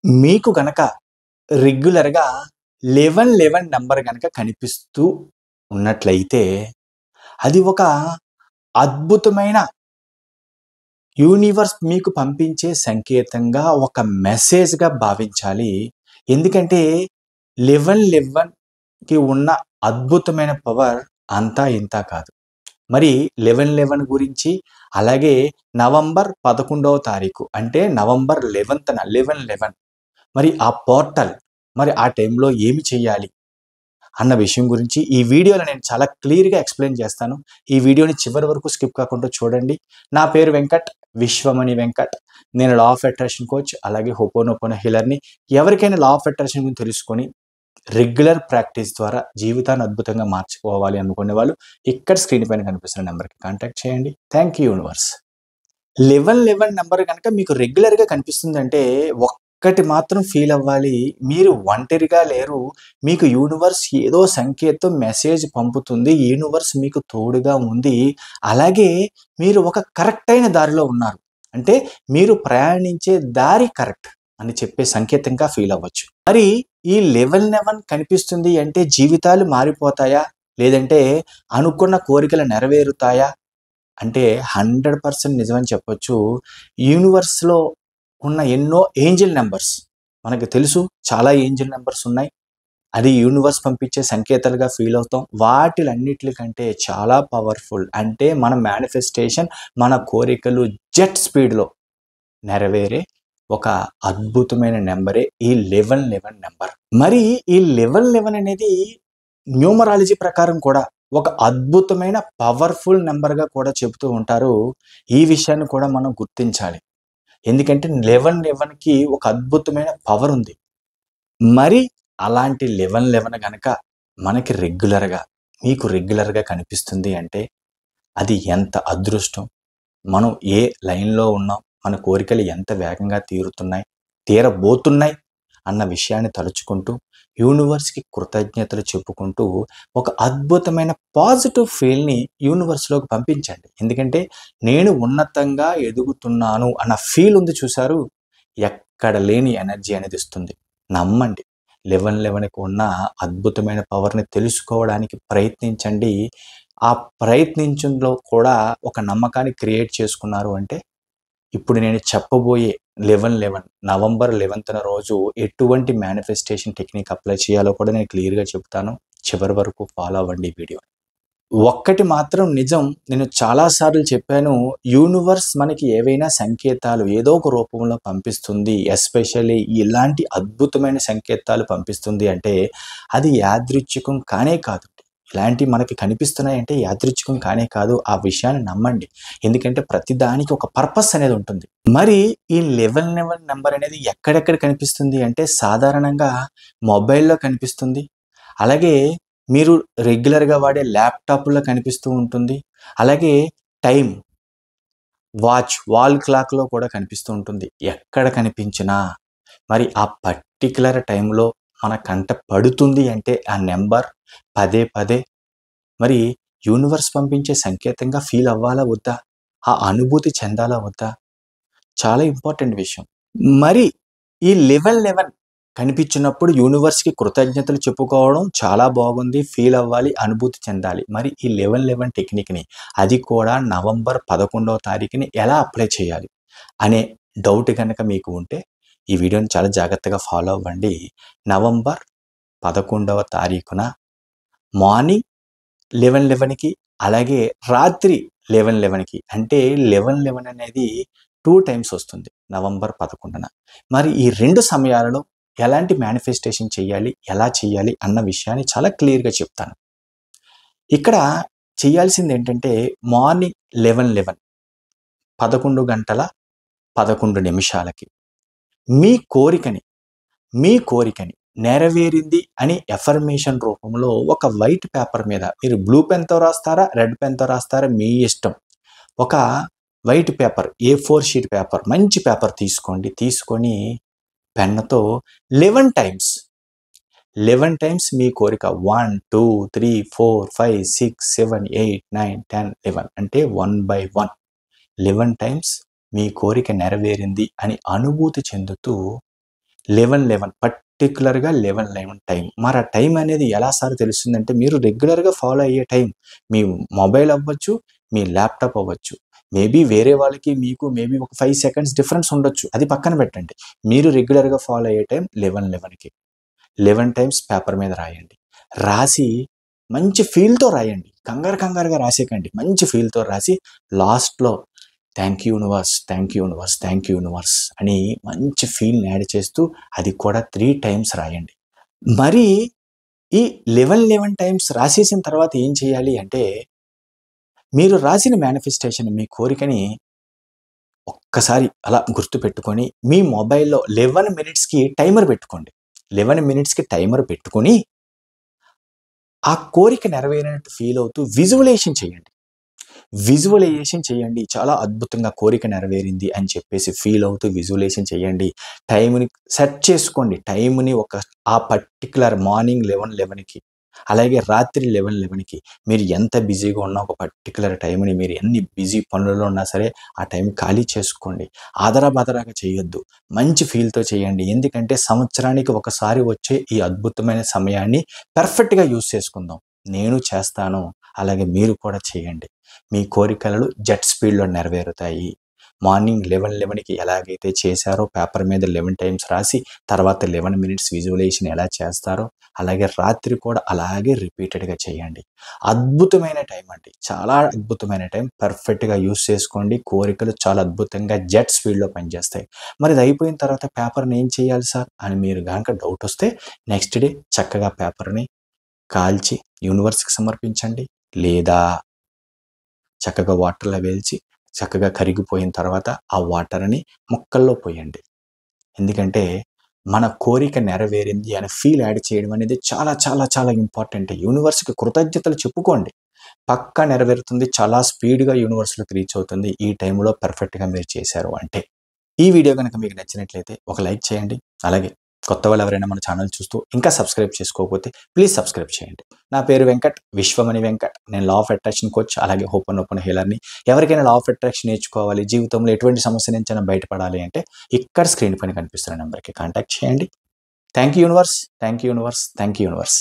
మీకు గనక రెగ్యులర్‌గా 11, నంబర్ గనక కనిపిస్తూ ఉన్నట్లయితే, అది ఒక అద్భుతమైన యూనివర్స్ మీకు పంపించే సంకేతంగా, ఒక మెసేజ్‌గా భావించాలి. ఎందుకంటే 11కి ఉన్న అద్భుతమైన పవర్ అంతా ఇంతా కాదు. మరి 11 గురించి, అలాగే నవంబర్ 11వ తారీఖు అంటే నవంబర్ 11న 11 మరి ఆ పోర్టల్, మరి ఆ టైంలో ఏమి చేయాలి అన్న విషయం గురించి ఈ వీడియోలో నేను చాలా క్లియర్‌గా ఎక్స్‌ప్లెయిన్ చేస్తాను. ఈ వీడియోని చివరి వరకు స్కిప్ కాకుండా చూడండి. నా పేరు వెంకట్, విశ్వమణి వెంకట్. నేను లా ఆఫ్ అట్రాక్షన్ కోచ్, అలాగే హోపోనోపోనో హీలర్‌ని. ఎవరికైనా లా ఆఫ్ అట్రాక్షన్ గురించి తెలుసుకొని రెగ్యులర్ ప్రాక్టీస్ ద్వారా జీవితాన్ని అద్భుతంగా మార్చుకోవాలి అనుకునే వాళ్ళు ఇక్కడ స్క్రీన్ పైన కనిపిస్తున్న నంబర్‌కి కాంటాక్ట్ చేయండి. Thank you universe. 11 నంబర్ గనక మీకు రెగ్యులర్‌గా కనిపిస్తుందంటే ఒక్కటి మాత్రం ఫీల్ అవ్వాలి. మీరు ఒంటరిగా లేరు. మీకు యూనివర్స్ ఏదో సంకేతం మెసేజ్ పంపుతుంది. యూనివర్స్ మీకు తోడుగా ఉంది. అలాగే మీరు ఒక కరెక్ట్ అయిన దారిలో ఉన్నారు. అంటే మీరు ప్రయాణించే దారి కరెక్ట్ అని చెప్పే సంకేతంగా ఫీల్ అవ్వచ్చు. మరి ఈ 11 కనిపిస్తుంది అంటే జీవితాలు మారిపోతాయా? లేదంటే అనుకున్న కోరికలు నెరవేరుతాయా? అంటే 100% నిజమని చెప్పొచ్చు. యూనివర్స్‌లో ఉన్న ఎన్నో ఏంజెల్ నంబర్స్ మనకు తెలుసు. చాలా ఏంజెల్ నంబర్స్ ఉన్నాయి. అది యూనివర్స్ పంపించే సంకేతాలుగా ఫీల్ అవుతాం. వాటిలన్నిట్లికంటే చాలా పవర్‌ఫుల్ అంటే మన మేనిఫెస్టేషన్, మన కోరికలు జెట్ స్పీడ్‌లో నెరవేరే ఒక అద్భుతమైన నంబరే ఈ 11 నంబర్. మరి ఈ 11 అనేది న్యూమరాలజీ ప్రకారం కూడా ఒక అద్భుతమైన పవర్‌ఫుల్ నంబర్‌గా కూడా చెబుతూ ఉంటారు. ఈ విషయాన్ని కూడా మనం గుర్తించాలి. ఎందుకంటే 11కి ఒక అద్భుతమైన పవర్ ఉంది. మరి అలాంటి 11 గనక మనకి మీకు రెగ్యులర్‌గా కనిపిస్తుంది అంటే అది ఎంత అదృష్టం. మనం ఏ లైన్‌లో ఉన్నాం, మన కోరికలు ఎంత వేగంగా తీరబోతున్నాయి అన్న విషయాన్ని తలుచుకుంటూ, యూనివర్స్‌కి కృతజ్ఞతలు చెప్పుకుంటూ, ఒక అద్భుతమైన పాజిటివ్ ఫీల్‌ని యూనివర్స్‌లోకి పంపించండి. ఎందుకంటే నేను ఉన్నతంగా ఎదుగుతున్నాను అన్న ఫీల్ ఉంది చూసారు? ఎక్కడ లేని ఎనర్జీ అనేది ఇస్తుంది. నమ్మండి. 11కి ఉన్న అద్భుతమైన పవర్‌ని తెలుసుకోవడానికి ప్రయత్నించండి. ఆ ప్రయత్నించడంలో కూడా ఒక నమ్మకాన్ని క్రియేట్ చేసుకున్నారు అంటే, ఇప్పుడు నేను చెప్పబోయే 11 నవంబర్ 11న రోజు ఎటువంటి మేనిఫెస్టేషన్ టెక్నిక్ అప్లై చేయాలో కూడా నేను క్లియర్‌గా చెప్తాను. చివరి వరకు ఫాలో అవ్వండి ఈ వీడియోని. ఒక్కటి మాత్రం నిజం, నేను చాలా సార్లు చెప్పాను. యూనివర్స్ మనకి ఏవైనా సంకేతాలు ఏదో ఒక రూపంలో పంపిస్తుంది. ఎస్పెషల్లీ ఇలాంటి అద్భుతమైన సంకేతాలు పంపిస్తుంది అంటే అది యాదృచ్ఛికం కానే కాదు. ఇలాంటివి మనకి కనిపిస్తున్నాయంటే యాదృచ్ఛికం కానే కాదు. ఆ విషయాన్ని నమ్మండి. ఎందుకంటే ప్రతి దానికి ఒక పర్పస్ అనేది ఉంటుంది. మరి ఈ 11 నంబర్ అనేది ఎక్కడెక్కడ కనిపిస్తుంది అంటే సాధారణంగా మొబైల్‌లో కనిపిస్తుంది. అలాగే మీరు రెగ్యులర్‌గా వాడే ల్యాప్‌టాప్‌లో కనిపిస్తూ ఉంటుంది. అలాగే టైం, వాల్ క్లాక్‌లో కూడా కనిపిస్తూ ఉంటుంది. ఎక్కడ కనిపించినా మరి ఆ పర్టిక్యులర్ టైంలో మన కంట పడుతుంది అంటే ఆ నంబర్ పదే పదే మరి యూనివర్స్ పంపించే సంకేతంగా ఫీల్ అవ్వాలా వద్దా? ఆ అనుభూతి చెందాలా వద్దా? చాలా ఇంపార్టెంట్ విషయం. మరి ఈ 11 కనిపించినప్పుడు యూనివర్స్‌కి కృతజ్ఞతలు చెప్పుకోవడం చాలా బాగుంది. ఫీల్ అవ్వాలి, అనుభూతి చెందాలి. మరి ఈ 11 టెక్నిక్‌ని అది కూడా నవంబర్ 11వ తారీఖుని ఎలా అప్లై చేయాలి అనే డౌట్ గనక మీకు ఉంటే ఈ వీడియోని చాలా జాగ్రత్తగా ఫాలో అవ్వండి. నవంబర్ 11వ తారీఖున మార్నింగ్ 11:11కి అలాగే రాత్రి 11:11కి అంటే 11:11 అనేది 2 టైమ్స్ వస్తుంది నవంబర్ 11న. మరి ఈ 2 సమయాలలో ఎలాంటి మేనిఫెస్టేషన్ చేయాలి, ఎలా చేయాలి అన్న విషయాన్ని చాలా క్లియర్‌గా చెప్తాను. ఇక్కడ చేయాల్సిందేంటంటే మార్నింగ్ 11:11 11:11 మీ కోరికని నెరవేరింది అని ఎఫర్మేషన్ రూపంలో ఒక వైట్ పేపర్ మీద మీరు బ్లూ పెన్‌తో రాస్తారా? రెడ్ పెన్‌తో రాస్తారా? మీ ఇష్టం. ఒక white paper A4 sheet paper మంచి పేపర్ తీసుకోండి. తీసుకొని పెన్నుతో 11 టైమ్స్ మీ కోరిక 1, 2, 3, 4, 5, 6, 7, 8, 9, 10, 11 అంటే 1 బై 1 11 టైమ్స్ మీ కోరిక నెరవేరింది అని అనుభూతి చెందుతూ 11:11 పర్టిక్యులర్‌గా 11:11 టైం. మరి ఆ టైం అనేది ఎలా సార్ తెలుస్తుందంటే మీరు రెగ్యులర్‌గా ఫాలో అయ్యే టైం. మీ మొబైల్ అవ్వచ్చు, మీ ల్యాప్‌టాప్ అవ్వచ్చు. మేబీ వేరే వాళ్ళకి మీకు మేబీ ఒక 5 సెకండ్స్ డిఫరెన్స్ ఉండొచ్చు. అది పక్కన పెట్టండి. మీరు రెగ్యులర్‌గా ఫాలో అయ్యే టైం 11:11కి. 11 టైమ్స్ పేపర్ మీద రాయండి. రాసి మంచి ఫీల్‌తో రాయండి. కంగారుగా రాసేయకండి. మంచి ఫీల్‌తో రాసి లాస్ట్‌లో thank you universe, thank you universe, thank you universe అని మంచి ఫీల్‌ని యాడ్ చేస్తూ అది కూడా 3 టైమ్స్ రాయండి. మరి ఈ 11 టైమ్స్ రాసేసిన తర్వాత ఏం చేయాలి అంటే, మీరు రాసిన మేనిఫెస్టేషన్ మీ కోరికని ఒక్కసారి అలా గుర్తుపెట్టుకొని, మీ మొబైల్‌లో 11 మినిట్స్‌కి టైమర్ పెట్టుకోండి. 11 మినిట్స్‌కి టైమర్ పెట్టుకొని, ఆ కోరిక నెరవేరినట్టు ఫీల్ అవుతూ విజువలైజేషన్ చేయండి. విజువలైజేషన్ చేయండి. చాలా అద్భుతంగా కోరిక నెరవేరింది అని చెప్పేసి ఫీల్ అవుతూ విజువలైజేషన్ చేయండి. టైమ్‌ని సెట్ చేసుకోండి. టైమ్‌ని ఆ పర్టిక్యులర్ మార్నింగ్ 11:11కి అలాగే రాత్రి 11:11కి మీరు ఎంత బిజీగా ఉన్నా ఒక పర్టిక్యులర్ టైమ్‌ని మీరు ఎన్ని బిజీ పనులలో ఉన్నా సరే ఆ టైం ఖాళీ చేసుకోండి. ఆదరాబాదరాగా చేయొద్దు. మంచి ఫీల్‌తో చేయండి. ఎందుకంటే సంవత్సరానికి ఒకసారి వచ్చే ఈ అద్భుతమైన సమయాన్ని పర్ఫెక్ట్‌గా యూజ్ చేసుకుందాం. నేను చేస్తాను. అలాగే మీరు కూడా చేయండి. మీ కోరికలు జెట్ స్పీడ్‌లో నెరవేరుతాయి. మార్నింగ్ 11:11కి ఎలాగైతే చేశారో పేపర్ మీద 11 టైమ్స్ రాసి తర్వాత 11 మినిట్స్ విజువలైజేషన్ ఎలా చేస్తారో అలాగే రాత్రి కూడా అలాగే రిపీటెడ్‌గా చేయండి. అద్భుతమైన టైం అండి. చాలా అద్భుతమైన టైం. పర్ఫెక్ట్‌గా యూజ్ చేసుకోండి. కోరికలు చాలా అద్భుతంగా జెట్ స్పీడ్‌లో పనిచేస్తాయి. మరి ఇది అయిపోయిన తర్వాత పేపర్‌ని ఏం చేయాలి సార్ అని మీరు గనక డౌట్ వస్తే నెక్స్ట్ డే చక్కగా పేపర్‌ని కాల్చి యూనివర్స్‌కి సమర్పించండి. లేదా చక్కగా వాటర్‌లో వేల్చి చక్కగా కరిగిపోయిన తర్వాత ఆ వాటర్‌ని మొక్కల్లో పోయండి. ఎందుకంటే మన కోరిక నెరవేరింది అనే ఫీల్ యాడ్ చేయడం అనేది చాలా ఇంపార్టెంట్. యూనివర్స్‌కి కృతజ్ఞతలు చెప్పుకోండి. పక్కా నెరవేరుతుంది. చాలా స్పీడ్‌గా యూనివర్స్‌లోకి రీచ్ అవుతుంది. ఈ టైంలో పర్ఫెక్ట్‌గా మీరు చేశారు అంటే. ఈ వీడియో గనక మీకు నచ్చినట్లయితే ఒక లైక్ చేయండి. అలాగే కొత్త వాళ్ళు ఎవరైనా మన ఛానల్ చూస్తూ ఇంకా సబ్స్క్రైబ్ చేసుకోకపోతే ప్లీజ్ సబ్స్క్రైబ్ చేయండి. నా పేరు వెంకట్. విశ్వమణి వెంకట్. నేను లా ఆఫ్ అట్రాక్షన్ కోచ్ అలాగే ఓపెన్ హీలర్‌ని. ఎవరికైనా లా ఆఫ్ అట్రాక్షన్ నేర్చుకోవాలి, జీవితంలో ఎటువంటి సమస్య నుంచైనా బయటపడాలి అంటే ఇక్కడ స్క్రీన్ పైన కనిపిస్తున్న నంబర్‌కి కాంటాక్ట్ చేయండి. Thank you universe. Thank you universe. Thank you universe.